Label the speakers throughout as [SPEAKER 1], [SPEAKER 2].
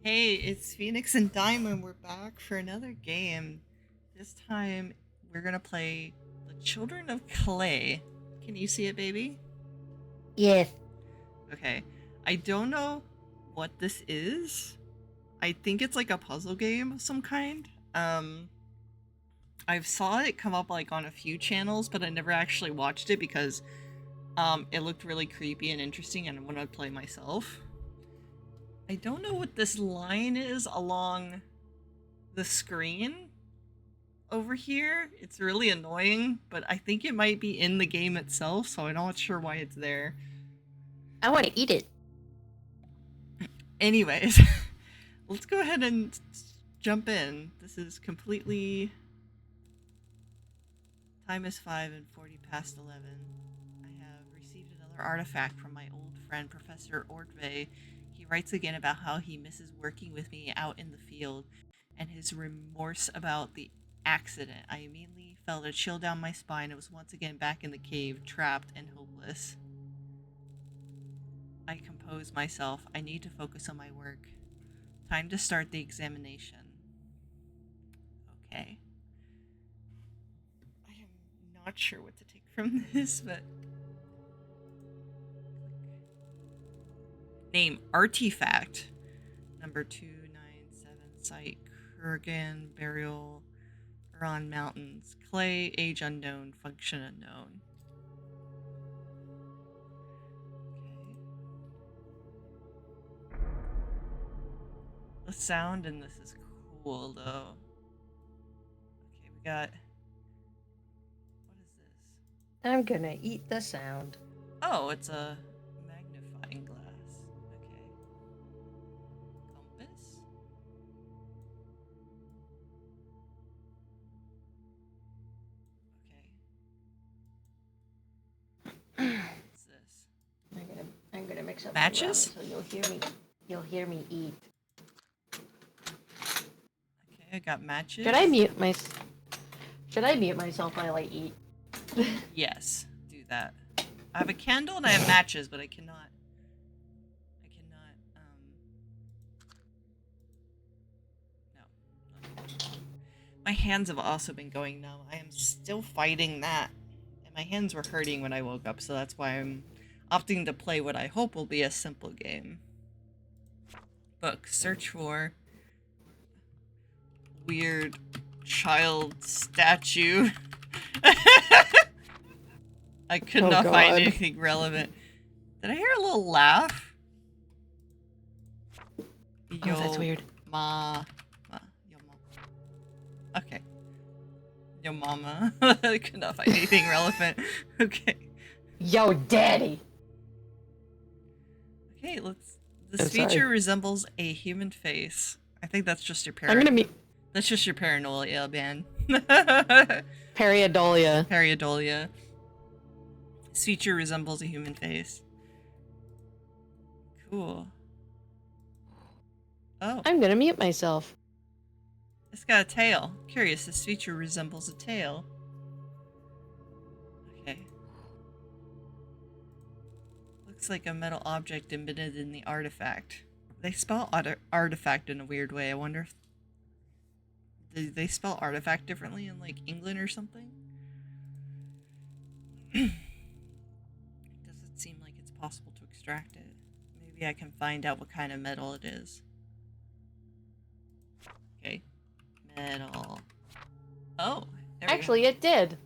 [SPEAKER 1] Hey, it's Phoenix and Diamond. We're back for another game. This time we're gonna play The Children of Clay. Can you see it, baby?
[SPEAKER 2] Yes.
[SPEAKER 1] Okay. I don't know what this is. I think it's like a puzzle game of some kind. I've saw it come up like on a few channels, but I never actually watched it because it looked really creepy and interesting and I wanted to play myself. I don't know what this line is along the screen over here. It's really annoying, but I think it might be in the game itself, so I'm not sure why it's there.
[SPEAKER 2] I want to eat it.
[SPEAKER 1] Anyways, let's go ahead and jump in. This is completely... Time is 5 and 40 past 11. I have received another artifact from my old friend, Professor Ortve. He writes again about how he misses working with me out in the field and his remorse about the accident. I immediately felt a chill down my spine and was once again back in the cave, trapped and hopeless. I compose myself. I need to focus on my work. Time to start the examination. Okay. I am not sure what to take from this, but... Name Artifact. Number 297. Site Kurgan Burial. Huron Mountains. Clay. Age unknown. Function unknown. Okay. The sound in this is cool, though. Okay, we got... What is this?
[SPEAKER 2] I'm gonna eat the sound.
[SPEAKER 1] Oh, it's a magnifying glass. Okay. Compass? Okay. What's this?
[SPEAKER 2] I'm gonna mix up
[SPEAKER 1] Matches?
[SPEAKER 2] my ramen so you'll hear me eat.
[SPEAKER 1] Okay, I got matches.
[SPEAKER 2] Should I mute myself while I eat?
[SPEAKER 1] Yes, do that. I have a candle and I have matches, but I cannot, no. My hands have also been going numb. I am still fighting that. And my hands were hurting when I woke up, so that's why I'm opting to play what I hope will be a simple game. Book. Search for weird child statue. I could not find anything relevant. Did I hear a little laugh?
[SPEAKER 2] Yo, that's weird.
[SPEAKER 1] Yo mama. Okay. Yo mama. I could not find anything relevant. Okay.
[SPEAKER 2] Yo daddy.
[SPEAKER 1] Okay, let's... This feature resembles a human face. I think that's just your That's just your paranoia, man.
[SPEAKER 2] Periodolia.
[SPEAKER 1] Periodolia. This feature resembles a human face. Cool. Oh.
[SPEAKER 2] I'm gonna mute myself.
[SPEAKER 1] It's got a tail. Curious, this feature resembles a tail. Okay. Looks like a metal object embedded in the artifact. They spell artifact in a weird way. I wonder if... Do they spell artifact differently in, like, England or something? It doesn't seem like it's possible to extract it. Maybe I can find out what kind of metal it is. Okay. Metal. Oh.
[SPEAKER 2] Actually, it did.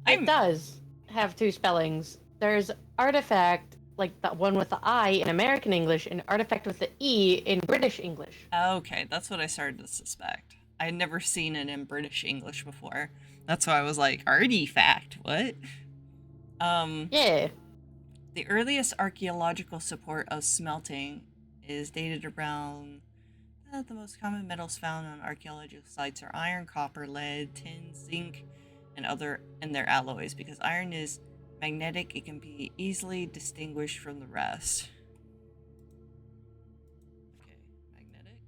[SPEAKER 2] It does have two spellings. There's artifact, like the one with the I in American English, and artifact with the E in British English.
[SPEAKER 1] Okay, that's what I started to suspect. I had never seen it in British English before. That's why I was like, artifact, what?
[SPEAKER 2] Yeah.
[SPEAKER 1] The earliest archaeological support of smelting is dated around... The most common metals found on archaeological sites are iron, copper, lead, tin, zinc, and their alloys. Because iron is magnetic, it can be easily distinguished from the rest. Okay, magnetic.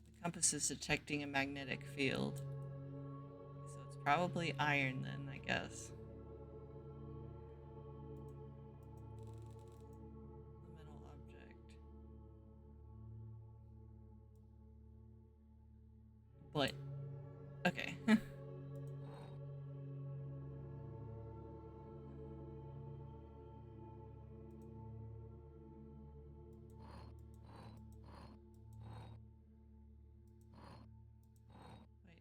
[SPEAKER 1] The compass is detecting a magnetic field. So it's probably iron then, I guess. Okay. Wait,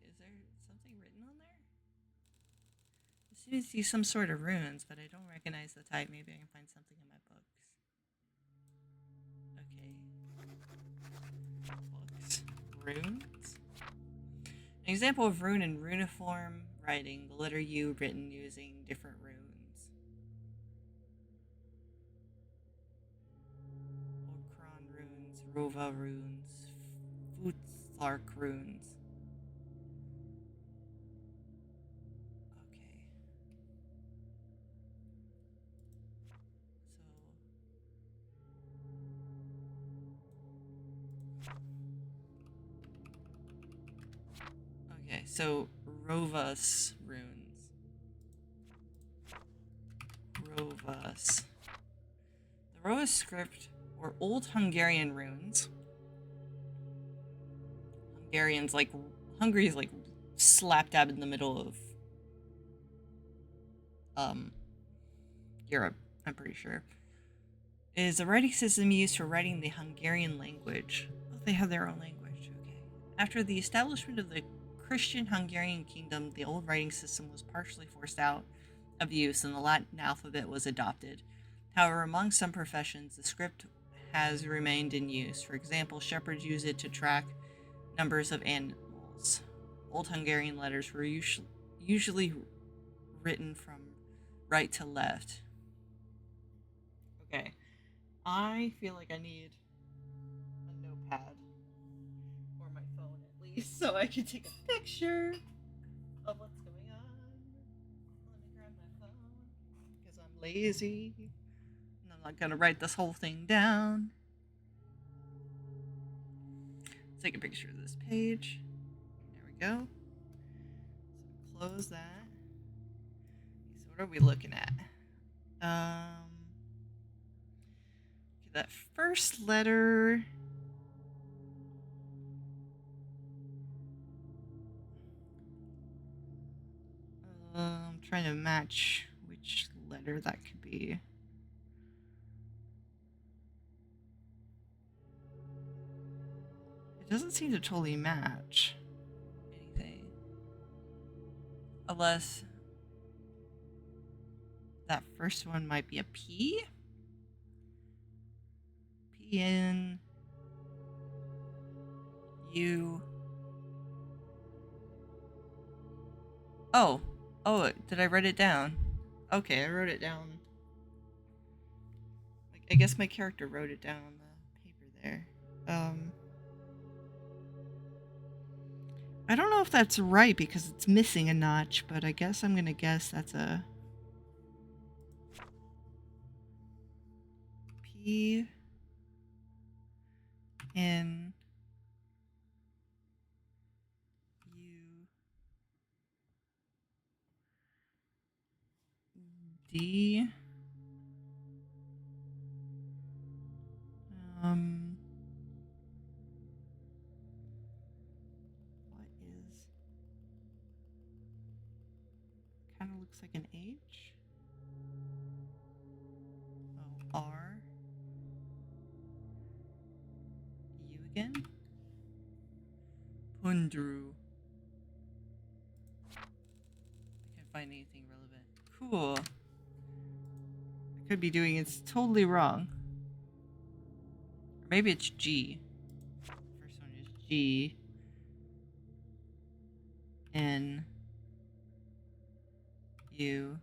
[SPEAKER 1] is there something written on there? I seem to see some sort of runes, but I don't recognize the type. Maybe I can find something in my books. Okay. Books. Runes? An example of rune in runiform writing, the letter U written using different runes. Okran runes, Rova runes, Futhark runes. Okay. Okay, so Rovas runes. Rovas. The Rovas script, or Old Hungarian runes. Hungarians, like, Hungary is like slap dab in the middle of Europe, I'm pretty sure. It is a writing system used for writing the Hungarian language. Oh, they have their own language, okay. After the establishment of the Christian Hungarian kingdom, the old writing system was partially forced out of use and the Latin alphabet was adopted. However, among some professions, the script has remained in use. For example, shepherds use it to track numbers of animals. Old Hungarian letters were usually written from right to left. Okay. I feel like I need a notepad or my phone at least so I can take a picture of what's going on. Let me grab my phone because I'm lazy and I'm not gonna write this whole thing down. Let's take a picture of this page. There we go. So close that. So what are we looking at? That first letter. I'm trying to match which letter that could be. It doesn't seem to totally match anything. Unless that first one might be a P? P N U. Oh, did I write it down? Okay, I wrote it down. Like, I guess my character wrote it down on the paper there. I don't know if that's right because it's missing a notch, but I guess I'm gonna guess that's a P N U D. What is? Kind of looks like an H. Oh, R. U again. Pundru. I can't find anything relevant. Cool. I could be doing it totally wrong. Or maybe it's G. First one is G. N. U.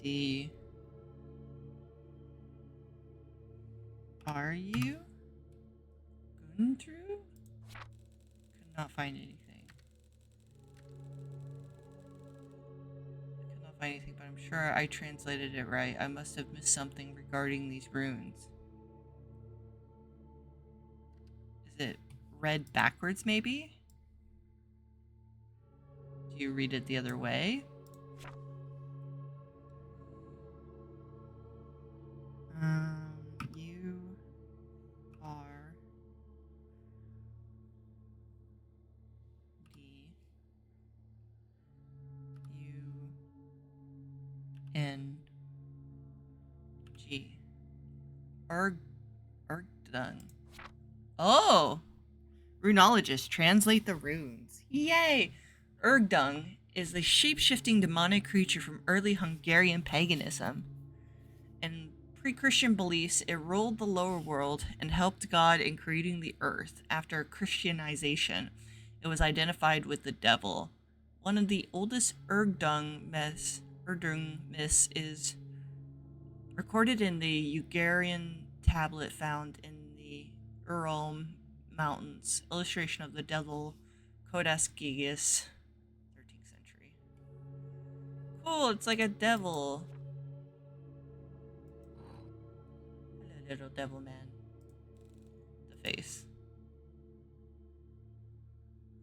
[SPEAKER 1] D. R. U. Gundru? Could not find anything. I could not find anything, but I'm sure I translated it right. I must have missed something regarding these runes. Is it read backwards, maybe? Do you read it the other way? U R N G. Ergdung. Oh! Runologists translate the runes. Yay! Ergdung is the shape-shifting demonic creature from early Hungarian paganism. In pre-Christian beliefs, it ruled the lower world and helped God in creating the earth. After Christianization, it was identified with the devil. One of the oldest Ergdung myths is recorded in the Ugarian tablet found in the Ural Mountains. Illustration of the devil Kodas Gigas, 13th century. Cool, it's like a devil. Hello, little devil man. The face.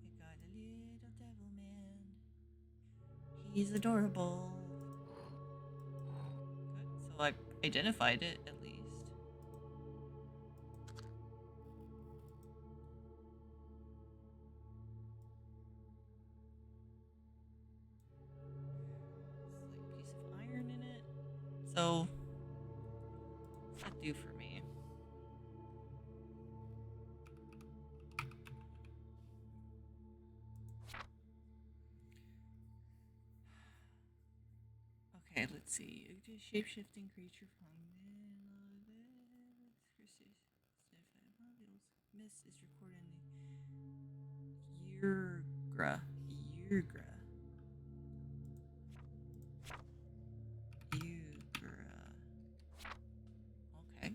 [SPEAKER 1] We got a little devil man. He's adorable. Good, so I identified it at least. So, what's that do for me? Okay, let's see. Shape-shifting creature from Miss is recorded in the Yurgra. Okay.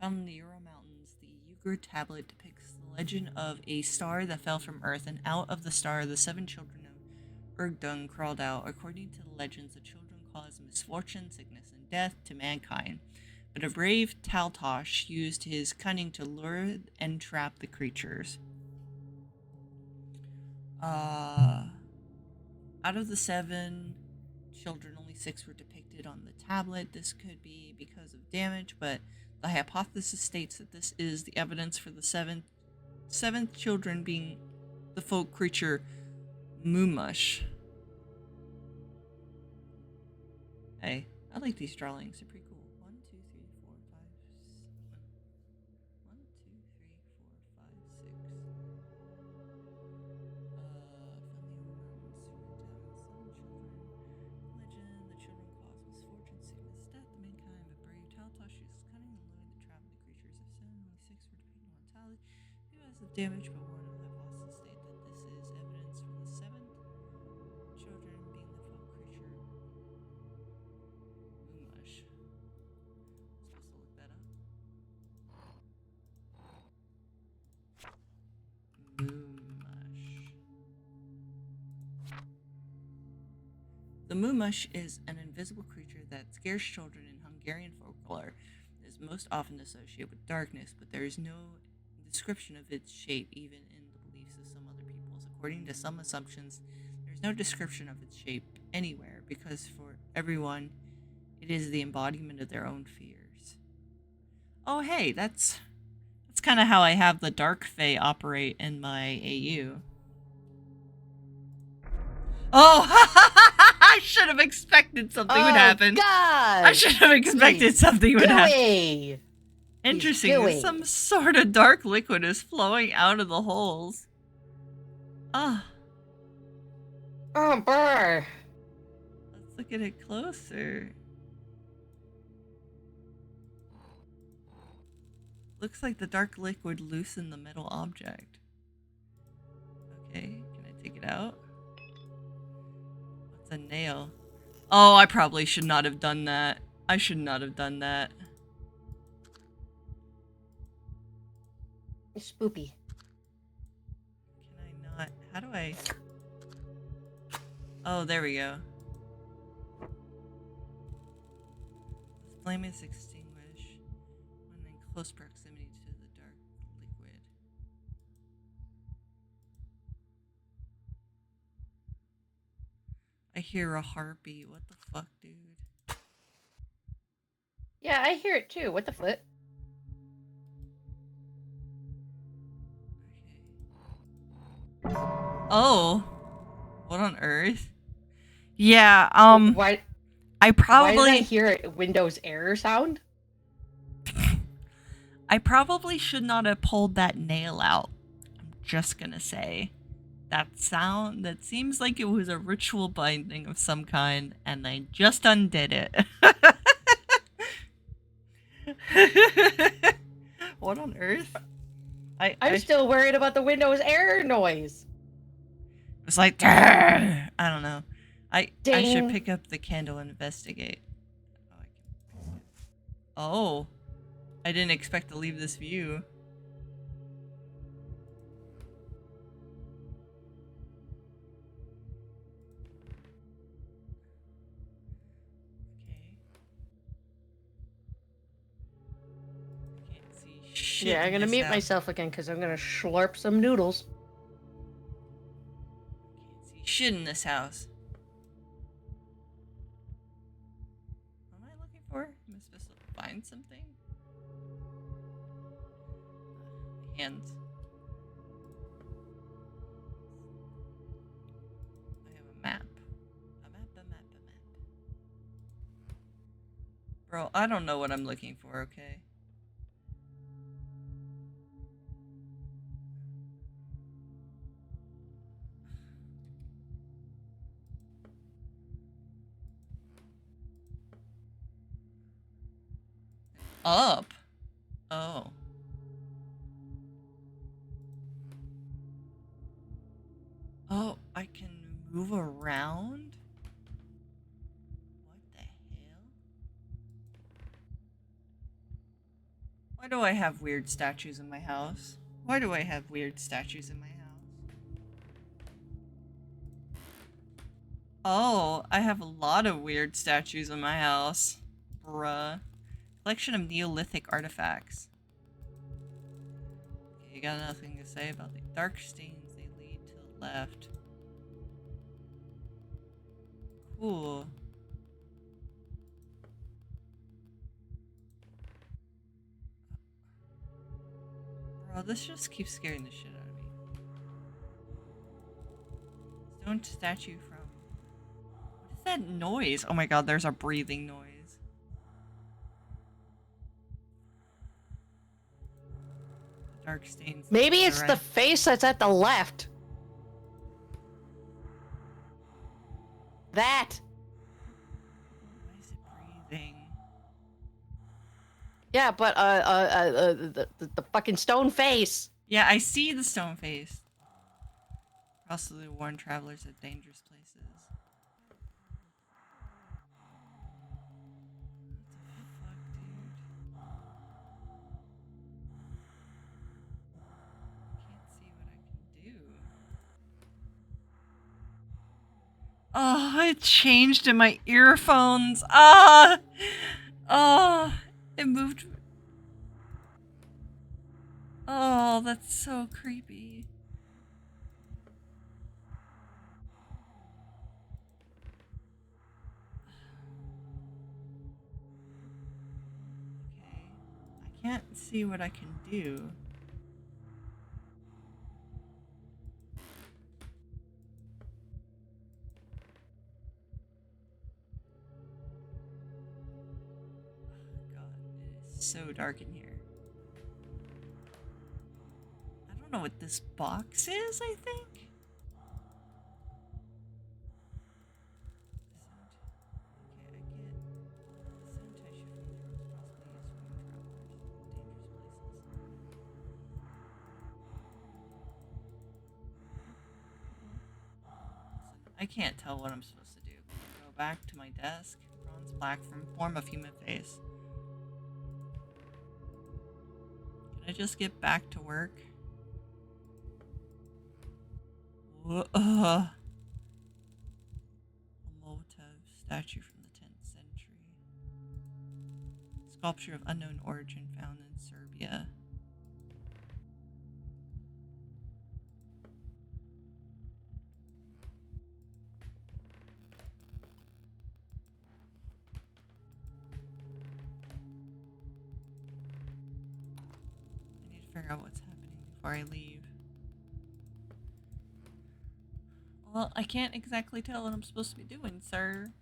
[SPEAKER 1] Found in the Ural Mountains, the Ugra tablet depicts the legend of a star that fell from Earth, and out of the star the 7 children of Ergdung crawled out. According to the legends, the children caused misfortune, sickness, and death to mankind. But a brave Taltosh used his cunning to lure and trap the creatures. Out of the 7 children, only 6 were depicted on the tablet. This could be because of damage, but the hypothesis states that this is the evidence for the seventh children being the folk creature Mumash. Hey, I like these drawings. They're pretty cool. 1, 2, 3, 4, 5, 1, 2, 3, 4, 5, 6. Legend, the children cause misfortune, sickness, death to mankind, but brave Taltosh uses cunning and lure to trap the creatures of 7, only 6 were depicted on tally. Because of damage, but one of the hypotheses state that this is evidence for the 7th children being the folk creature Mumash. Supposed to look that up. Mumash. The Mumash is an invisible creature that scares children in Hungarian folklore. It is most often associated with darkness, but there is no description of its shape even in the beliefs of some other peoples. According to some assumptions, there is no description of its shape anywhere because for everyone, it is the embodiment of their own fears. Oh hey, that's kind of how I have the Dark Fae operate in my AU. Oh, I should have expected something would happen.
[SPEAKER 2] God!
[SPEAKER 1] I should have expected something would happen.
[SPEAKER 2] Gooey!
[SPEAKER 1] Interesting. Some sort of dark liquid is flowing out of the holes. Ah.
[SPEAKER 2] Oh, brr.
[SPEAKER 1] Let's look at it closer. Looks like the dark liquid loosened the metal object. Okay, can I take it out? What's a nail? Oh, I probably should not have done that. I should not have done that.
[SPEAKER 2] Spoopy.
[SPEAKER 1] Can I not? How do I? Oh, there we go. The flame is extinguished when in close proximity to the dark liquid. I hear a heartbeat. What the fuck, dude?
[SPEAKER 2] Yeah, I hear it too. What the flip?
[SPEAKER 1] Okay. Oh. What on earth? Yeah,
[SPEAKER 2] Why?
[SPEAKER 1] I
[SPEAKER 2] Why did I
[SPEAKER 1] probably
[SPEAKER 2] hear a Windows error sound?
[SPEAKER 1] I probably should not have pulled that nail out. I'm just gonna say. That seems like it was a ritual binding of some kind, and I just undid it. What on earth?
[SPEAKER 2] I'm still worried about the Windows error noise.
[SPEAKER 1] It's like, I don't know. I should
[SPEAKER 2] Ding.
[SPEAKER 1] pick up the candle and investigate. Oh, I didn't expect to leave this view. Okay. Can't see shit.
[SPEAKER 2] Yeah, I'm
[SPEAKER 1] in
[SPEAKER 2] gonna
[SPEAKER 1] this
[SPEAKER 2] mute
[SPEAKER 1] house.
[SPEAKER 2] myself again because I'm gonna slurp some noodles.
[SPEAKER 1] Can't see shit in this house. What am I looking for? Am I supposed to find something? My hands. I have a map. A map. Bro, I don't know what I'm looking for, okay? Up? Oh. Oh, I can move around? What the hell? Why do I have weird statues in my house? Why do I have weird statues in my house? Oh, I have a lot of weird statues in my house. Bruh. Collection of Neolithic artifacts. Okay, you got nothing to say about the dark stains. They lead to the left. Cool. Bro, this just keeps scaring the shit out of me. Stone statue from... What is that noise? Oh my god, there's a breathing noise. The dark stains.
[SPEAKER 2] Maybe it's
[SPEAKER 1] right.
[SPEAKER 2] the face that's at the left. That.
[SPEAKER 1] Why is it breathing?
[SPEAKER 2] Yeah, but the fucking stone face.
[SPEAKER 1] Yeah, I see the stone face. Possibly warn travelers of dangerous places. Oh, it changed in my earphones. Ah! Oh, it moved. Oh, that's so creepy. Okay. I can't see what I can do. So dark in here. I don't know what this box is, I think? I can't tell what I'm supposed to do. Go back to my desk. Bronze plaque from form of human face. Can I just get back to work? A Molotov statue from the 10th century. Sculpture of unknown origin found in Serbia. I need to figure out what's happening before I leave. Well, I can't exactly tell what I'm supposed to be doing, sir.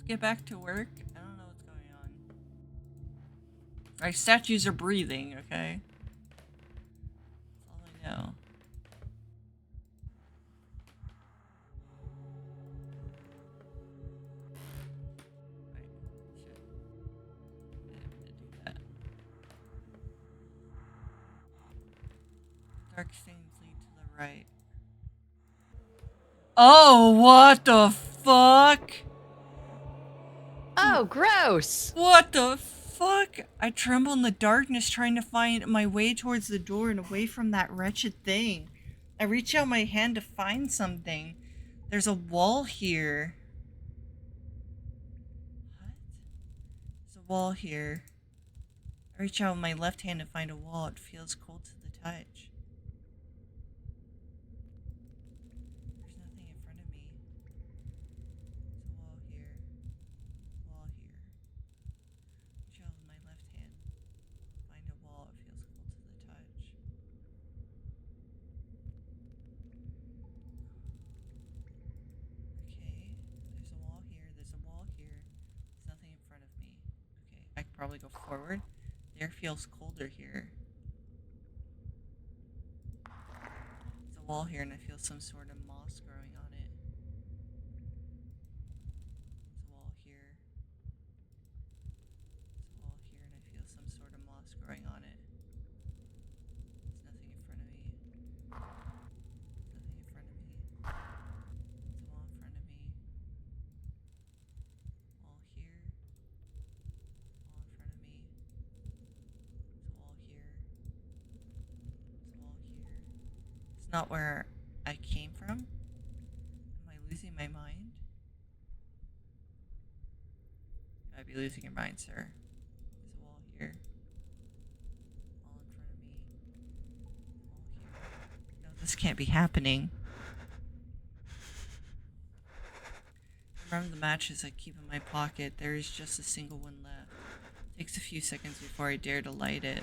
[SPEAKER 1] get back to work. I don't know what's going on. Right, statues are breathing, okay? That's all I know. Dark stains lead to the right. Oh, what the fuck?
[SPEAKER 2] Oh, gross!
[SPEAKER 1] What the fuck? I tremble in the darkness trying to find my way towards the door and away from that wretched thing. I reach out my hand to find something. There's a wall here. What? There's a wall here. I reach out my left hand to find a wall. It feels cold to the touch. There's nothing in front of me. There's a wall here. Wall here. Reach out with my left hand. Find a wall. It feels cold to the touch. Okay. There's a wall here. There's a wall here. There's nothing in front of me. Okay. I could probably go forward. The air feels colder here. There's a wall here and I feel some sort of moss growing on it. There's a wall here. There's a wall here and I feel some sort of moss growing on it. There's nothing in front of me. There's nothing in front of me. There's a wall in front of me. Wall here. Wall in front of me. There's a wall here. There's a wall here. It's not where I came from. Am I losing my mind? You might be losing your mind, sir. There's a wall here. Wall in front of me. Wall here. No, this can't be happening. Remember the matches I keep in my pocket. There is just a single one left. Takes a few seconds before I dare to light it.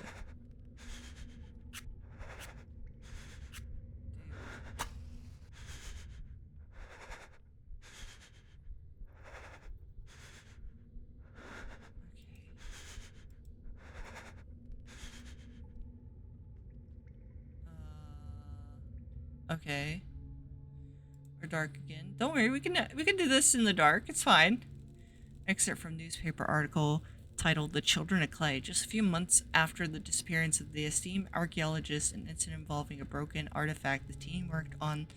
[SPEAKER 1] Okay. We're dark again. Don't worry, we can do this in the dark. It's fine. Excerpt from newspaper article titled "The Children of Clay." Just a few months after the disappearance of the esteemed archaeologist, an incident involving a broken artifact, the team worked on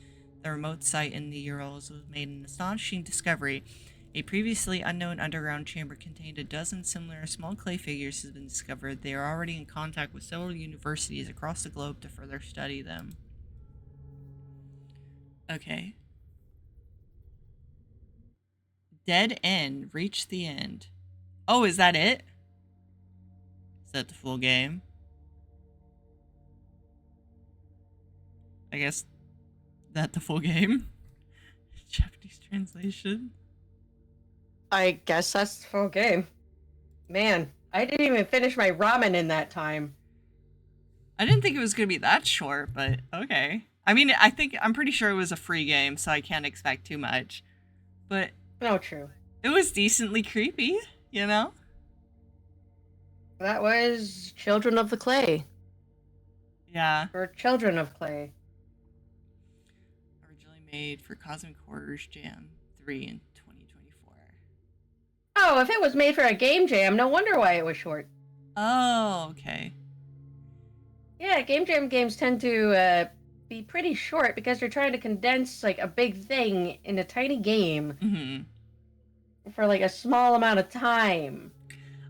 [SPEAKER 1] the remote site in the Urals was made an astonishing discovery. A previously unknown underground chamber contained a dozen similar small clay figures has been discovered. They are already in contact with several universities across the globe to further study them. Okay. Dead end. Reach the end. Oh, is that it? Is that the full game? I guess that the full game? Japanese translation.
[SPEAKER 2] I guess that's the full game. Man, I didn't even finish my ramen in that time.
[SPEAKER 1] I didn't think it was going to be that short, but okay. I mean, I'm pretty sure it was a free game, so I can't expect too much. But
[SPEAKER 2] No, true.
[SPEAKER 1] it was decently creepy, you know?
[SPEAKER 2] That was Children of the Clay.
[SPEAKER 1] Yeah.
[SPEAKER 2] Or Children of Clay.
[SPEAKER 1] Originally made for Cosmic Horrors Jam 3 in 2024.
[SPEAKER 2] Oh, if it was made for a game jam, no wonder why it was short.
[SPEAKER 1] Oh, okay.
[SPEAKER 2] Yeah, game jam games tend to be pretty short because they're trying to condense like a big thing in a tiny game for like a small amount of time.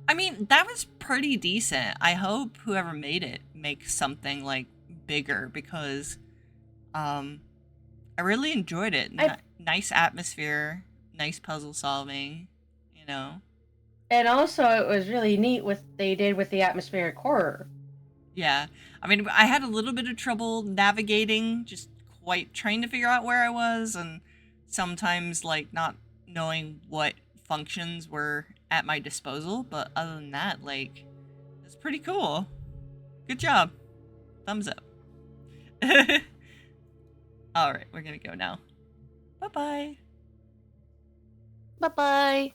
[SPEAKER 1] I mean, that was pretty decent. I hope whoever made it makes something like bigger because I really enjoyed it. Nice atmosphere, nice puzzle solving, you know.
[SPEAKER 2] And also it was really neat what they did with the atmospheric horror.
[SPEAKER 1] Yeah. I mean, I had a little bit of trouble navigating, just quite trying to figure out where I was, and sometimes, like, not knowing what functions were at my disposal. But other than that, like, it's pretty cool. Good job. Thumbs up. Alright, we're gonna go now. Bye-bye.
[SPEAKER 2] Bye-bye.